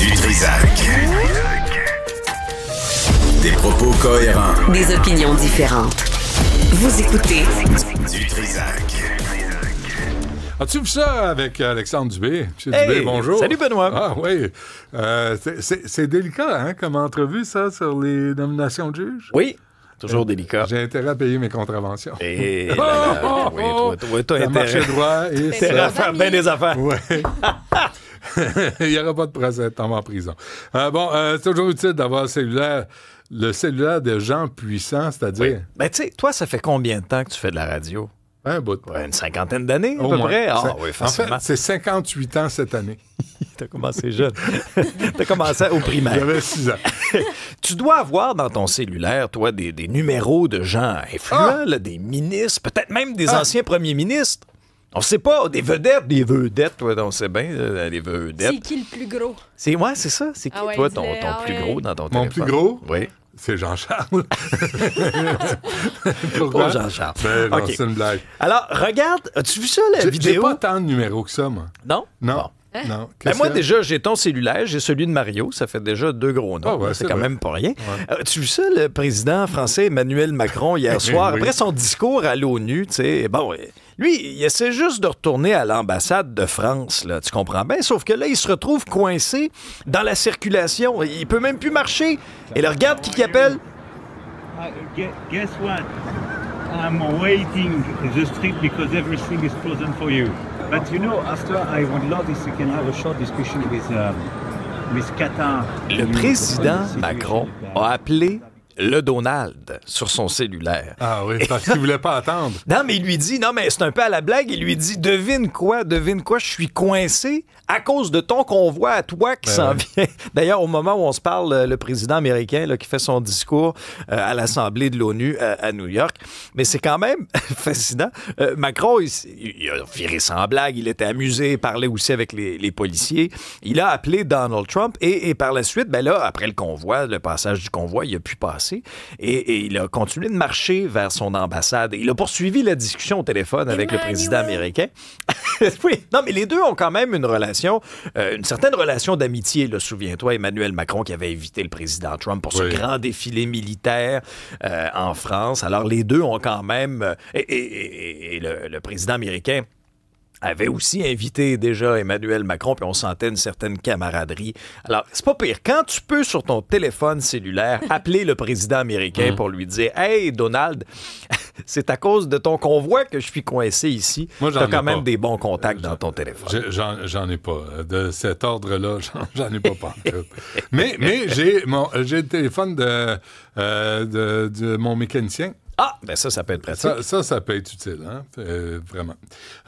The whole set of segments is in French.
Du Trisac. Des propos cohérents. Des opinions différentes. Vous écoutez Du Trisac. As-tu vu ça avec Alexandre Dubé? Monsieur Dubé, bonjour. Salut Benoît. Ah oui. C'est délicat, hein, comme entrevue, ça, sur les nominations de juges? Oui, toujours délicat. J'ai intérêt à payer mes contraventions. Et là, oui, toi, ça marche droit et intérêt à faire bien des affaires. Ouais. Il n'y aura pas de procès, t'en vas en prison. C'est toujours utile d'avoir le cellulaire de gens puissants, c'est-à-dire... Oui. Ben, tu sais, toi, ça fait combien de temps que tu fais de la radio? Un bout. Ouais, une cinquantaine d'années, à Au peu moins. près? En Oui, facilement. fait, c'est 58 ans cette année. T'as commencé jeune. T'as commencé au primaire. J'avais 6 ans. Tu dois avoir dans ton cellulaire, toi, des numéros de gens influents, là, des ministres, peut-être même des anciens premiers ministres. On sait pas, des vedettes, toi, on sait bien, les vedettes. C'est qui le plus gros? C'est ça. C'est qui, toi, ton plus gros dans ton téléphone? Mon plus gros? Oui. C'est Jean-Charles. Pourquoi? Pas Jean-Charles. Ben, non, OK. c'est une blague. Alors, regarde, as-tu vu ça, la vidéo? J'ai pas tant de numéros que ça, moi. Non? Non. Bon. Non. Ben moi, que- déjà, j'ai ton cellulaire, j'ai celui de Mario, ça fait déjà 2 gros noms. Ah ouais, c'est c'est quand vrai. même pas rien. Ouais. Tu as vu ça, le président français Emmanuel Macron, hier soir, Oui. après son discours à l'ONU, tu sais, bon, lui, il essaie juste de retourner à l'ambassade de France, là, tu comprends bien, sauf que là, il se retrouve coincé dans la circulation. Il peut même plus marcher. Et là, regarde qui appelle. Guess what? I'm waiting the street because everything is frozen for you. But you know, after I would love if we can have a short discussion with Qatar. Le président Macron a appelé le Donald sur son cellulaire. Ah oui, parce qu'il voulait pas attendre. Non, mais il lui dit, non, mais c'est un peu à la blague, il lui dit, devine quoi, je suis coincé à cause de ton convoi à toi qui s'en vient. D'ailleurs, au moment où on se parle, le président américain là, qui fait son discours à l'Assemblée de l'ONU à New York, mais c'est quand même fascinant. Macron, il a viré sans blague, il était amusé, il parlait aussi avec les policiers. Il a appelé Donald Trump et par la suite, ben là, après le convoi, le passage du convoi, il a pu passer et il a continué de marcher vers son ambassade. Il a poursuivi la discussion au téléphone avec le président américain. Oui, non, mais les deux ont quand même une certaine relation d'amitié. Là, souviens-toi, Emmanuel Macron qui avait invité le président Trump pour ce grand défilé militaire en France. Alors, les deux ont quand même... et le président américain avait aussi invité déjà Emmanuel Macron, puis on sentait une certaine camaraderie. Alors, c'est pas pire. Quand tu peux, sur ton téléphone cellulaire, appeler le président américain pour lui dire « Hey, Donald, c'est à cause de ton convoi que je suis coincé ici. » Moi, T'as quand même des bons contacts dans ton téléphone. J'en ai pas. De cet ordre-là, j'en ai pas pantoute. Mais j'ai le téléphone de mon mécanicien. Ah, ben ça peut être pratique. Ça peut être utile, hein? Vraiment.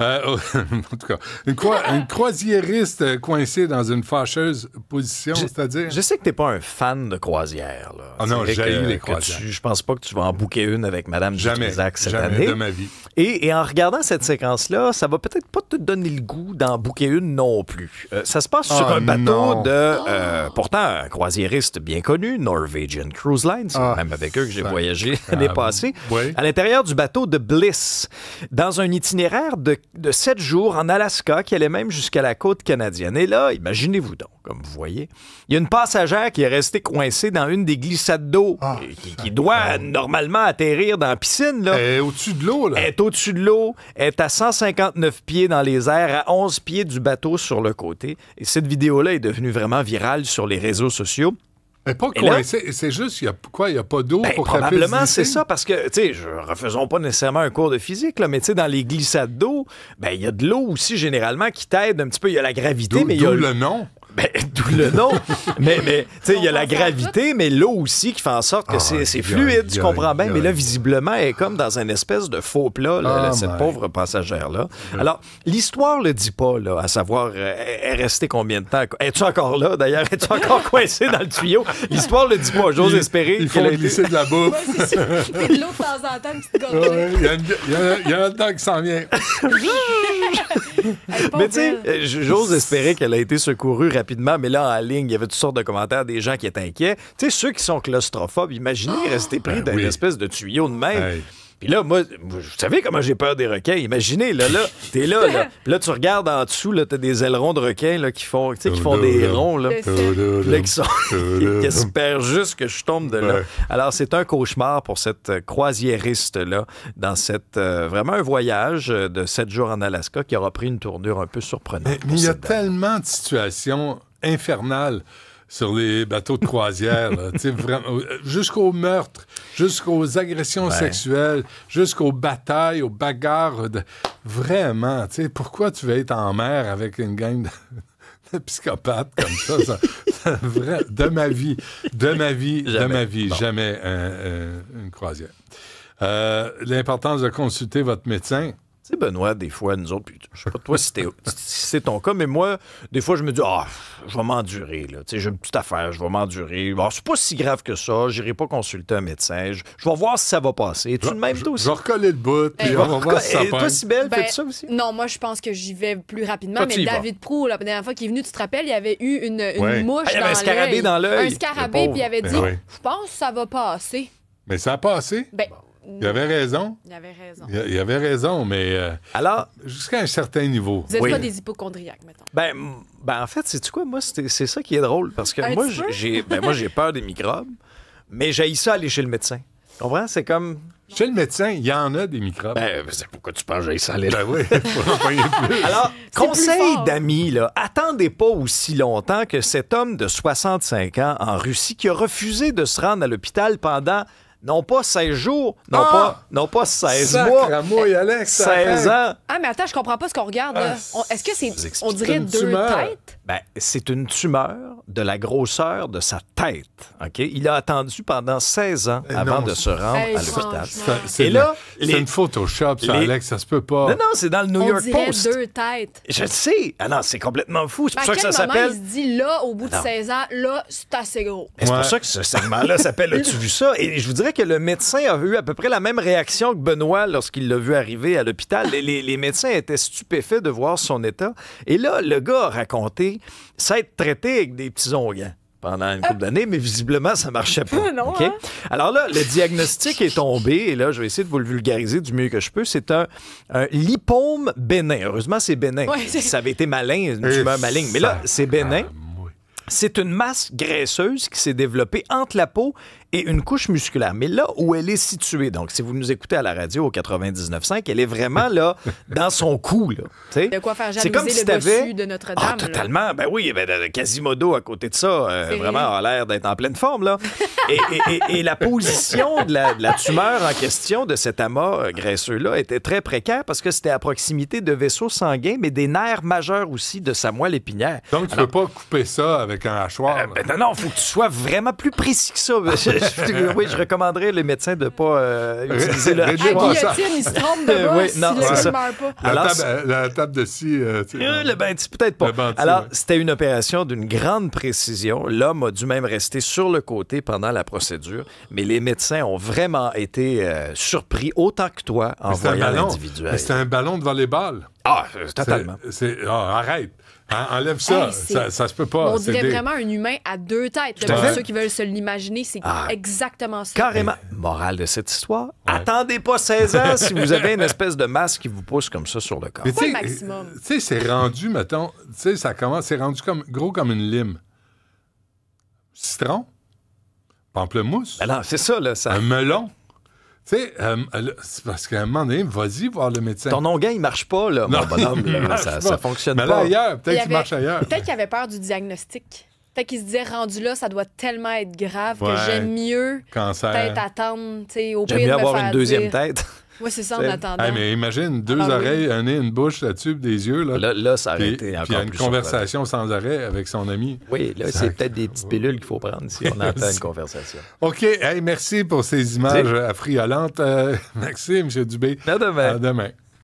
En tout cas, une croisiériste coincée dans une fâcheuse position, c'est-à-dire... Je sais que t'es pas un fan de croisière. Là. Ah non, C'est vrai j'haïs que- les que croisières. je pense pas que tu vas en booker une avec Mme Dutrisac cette année. de ma vie. Et en regardant cette séquence-là, ça va peut-être pas te donner le goût d'en booker une non plus. Ça se passe sur un bateau non. de... pourtant, un croisiériste bien connu, Norwegian Cruise Line. C'est même avec eux que j'ai voyagé l'année passée. Oui. À l'intérieur du bateau de Bliss, dans un itinéraire de 7 jours en Alaska qui allait même jusqu'à la côte canadienne. Et là, imaginez-vous donc, comme vous voyez, il y a une passagère qui est restée coincée dans une des glissades d'eau qui doit normalement atterrir dans la piscine. Là. Elle est au-dessus de l'eau, là. Elle est au-dessus de l'eau, elle est à 159 pieds dans les airs, à 11 pieds du bateau sur le côté. Et cette vidéo-là est devenue vraiment virale sur les réseaux sociaux. Elle n'est pas Et là- coincée. C'est juste, il n'y a pas d'eau Ben, pour qu'elle puisse probablement, glisser? c'est ça, parce que, tu sais, refaisons pas nécessairement un cours de physique, là, mais tu sais, dans les glissades d'eau, ben, il y a de l'eau aussi, généralement, qui t'aide un petit peu. Il y a la gravité, mais il y a D'où le nom. Ben, d'où le nom. mais tu sais, il y a la gravité, mais l'eau aussi qui fait en sorte que c'est fluide, tu comprends bien. Mais là, visiblement, elle est comme dans une espèce de faux plat, là, cette pauvre passagère-là. Alors, l'histoire le dit pas, là, à savoir, elle est restée combien de temps? Es-tu encore là, d'ailleurs? Es-tu encore coincé dans le tuyau? L'histoire le dit pas. J'ose espérer Il faut qu'elle a été... glisser de la bouffe. C'est ça. Puis de l'eau de temps en temps, une petite gorgée. Il y a un dog qui s'en vient. Elle est pas Mais tu sais, belle. j'ose espérer qu'elle a été secourue rapidement, mais là, en ligne, il y avait toutes sortes de commentaires des gens qui étaient inquiets. Tu sais, ceux qui sont claustrophobes, imaginez rester pris dans oui. une espèce de tuyau de même. Hey. Puis là, moi, vous savez comment j'ai peur des requins? Imaginez, là, t'es là. Puis là, tu regardes en dessous, là, t'as des ailerons de requins là, qui font des ronds, là. Là, qui espèrent juste que je tombe de là. Ouais. Alors, c'est un cauchemar pour cette croisiériste-là, dans vraiment un voyage de 7 jours en Alaska qui aura pris une tournure un peu surprenante. Mais il y a tellement de situations infernales sur les bateaux de croisière, là, vraiment, jusqu'au meurtre, jusqu'aux agressions sexuelles, jusqu'aux batailles, aux bagarres. Vraiment, pourquoi tu veux être en mer avec une gang de psychopathes comme ça? De ma vie, jamais une croisière. L'importance de consulter votre médecin. Tu sais, Benoît, des fois, nous autres, puis je sais pas toi si c'est ton cas, mais moi, des fois, je me dis, je vais m'endurer, là. Tu sais, j'ai une petite affaire, je vais m'endurer. C'est pas si grave que ça, j'irai pas consulter un médecin. Je vais voir si ça va passer. Es-tu de même, toi aussi? Je vais recoller le bout, puis on va voir si ça passe. Toi, Sybelle, fais-tu ça aussi? Non, moi, je pense que j'y vais plus rapidement. Toi, Mais tu y vas. David Proulx, la dernière fois qu'il est venu, tu te rappelles, il y avait eu une mouche il y avait un scarabée dans l'œil. Un scarabée, puis il avait dit, oui. je pense que ça va passer. Mais ça a passé. Ben, Il avait raison. il avait raison. Il avait raison, mais Alors, jusqu'à un certain niveau. Vous n'êtes Oui. pas des hypochondriaques, mettons. ben en fait, sais-tu quoi? Moi, c'est ça qui est drôle, parce que Un moi, petit peu? j'ai peur des microbes, mais j'haïs ça aller chez le médecin. Tu comprends? C'est comme... Chez le médecin, il y en a des microbes. c'est pourquoi tu penses que j'aille ça aller là? Ben oui, faut en payer plus. Alors, C'est conseil plus fort. d'amis, là, attendez pas aussi longtemps que cet homme de 65 ans en Russie qui a refusé de se rendre à l'hôpital pendant, non pas 16 jours, non pas 16 mois, Sacramouille, Alex, 16 ans. Ah, mais attends, je comprends pas ce qu'on regarde, là. Est-ce que c'est, on dirait une 2 tumeur. têtes? Ben, c'est une tumeur de la grosseur de sa tête. OK? Il a attendu pendant 16 ans avant non, de se rendre Hey, à l'hôpital. franchement. C'est Et là, c'est une Photoshop, ça, les- Alex, ça se peut pas. Non, c'est dans le New On York dirait Post. 2 têtes. Je le sais. Ah non, c'est complètement fou. C'est pour À ça que quel ça moment s'appelle... il se dit, là, au bout de Non. 16 ans, là, c'est assez gros? Mais c'est Ouais. pour ça que ce segment-là s'appelle As-tu vu ça? Et je vous dirais que le médecin a eu à peu près la même réaction que Benoît lorsqu'il l'a vu arriver à l'hôpital. Les médecins étaient stupéfaits de voir son état. Et là, le gars a raconté s'être traité avec des petits onguents pendant une couple d'années, mais visiblement, ça marchait pas. Non, OK? hein? Alors là, le diagnostic est tombé, et là, je vais essayer de vous le vulgariser du mieux que je peux. C'est un lipome bénin. Heureusement, c'est bénin. Ouais, c'est- Ça avait été malin, une tumeur maligne. Mais là, c'est bénin. Sacramouille. C'est une masse graisseuse qui s'est développée entre la peau et une couche musculaire. Mais là où elle est située, donc si vous nous écoutez à la radio au 99.5, elle est vraiment là, dans son cou. Là, tu sais. De quoi faire C'est comme jalouser si le t'avais- bossu de Notre-Dame. Ah, là. totalement. Ben oui, ben, Quasimodo à côté de ça, C'est vraiment vrai. a l'air d'être en pleine forme. Là. Et la position de la tumeur en question, de cet amas graisseux-là, était très précaire parce que c'était à proximité de vaisseaux sanguins, mais des nerfs majeurs aussi de sa moelle épinière. Donc, tu peux pas couper ça avec un hachoir. là. Ben non, il faut que tu sois vraiment plus précis que ça. Oui, je recommanderais les médecins de ne pas utiliser le À Réduire hachoir. ça. guillotine, il se trompe de bas Oui, si non, le c'est gars ça. meurt pas. La, Alors, la table de scie. Tu sais, Le benti, peut-être pas. Le benti, Alors, ouais. c'était une opération d'une grande précision. L'homme a dû même rester sur le côté pendant la procédure, mais les médecins ont vraiment été surpris autant que toi en c'est un voyant ballon. l'individu. Mais c'est un ballon de volleyball. Ah, totalement. Arrête. Enlève ça. Hey, c'est- Ça se peut pas. On C'est dirait des- vraiment un humain à 2 têtes. à Pour fait. ceux qui veulent se l'imaginer, c'est exactement ça. Carrément. Morale de cette histoire, attendez pas 16 ans si vous avez une espèce de masse qui vous pousse comme ça sur le corps. Mais Pas le tu sais, maximum. tu sais, c'est rendu, mettons, tu sais, ça commence, c'est rendu gros comme une lime. Citron, pamplemousse, Ben non, c'est ça, là. Ça... un melon. Tu sais, c'est parce qu'à un moment donné, vas-y voir le médecin. Ton onguent, il marche pas, là, mon bonhomme. il là. marche Ça, pas. ça fonctionne Mais là, pas. ailleurs, Il peut-être y qu'il marche ailleurs. Peut-être qu'il avait peur du diagnostic. Peut-être qu'il se disait, rendu là, ça doit tellement être grave Ouais. que j'aime mieux Cancer. peut-être attendre, tu sais, au pire J'aime de mieux me avoir faire une deuxième dire. tête. Oui, c'est ça, en C'est- attendant. Hey, mais imagine, 2 Ah oui. oreilles, un nez, une bouche là-dessus, puis des yeux. Là, Là, ça aurait puis, été puis encore il y a une plus conversation sans arrêt avec son ami. Oui, là, c'est peut-être des petites pilules qu'il faut prendre si on entend une conversation. OK, hey, merci pour ces images affriolantes. Merci, M. Dubé. À demain. À demain.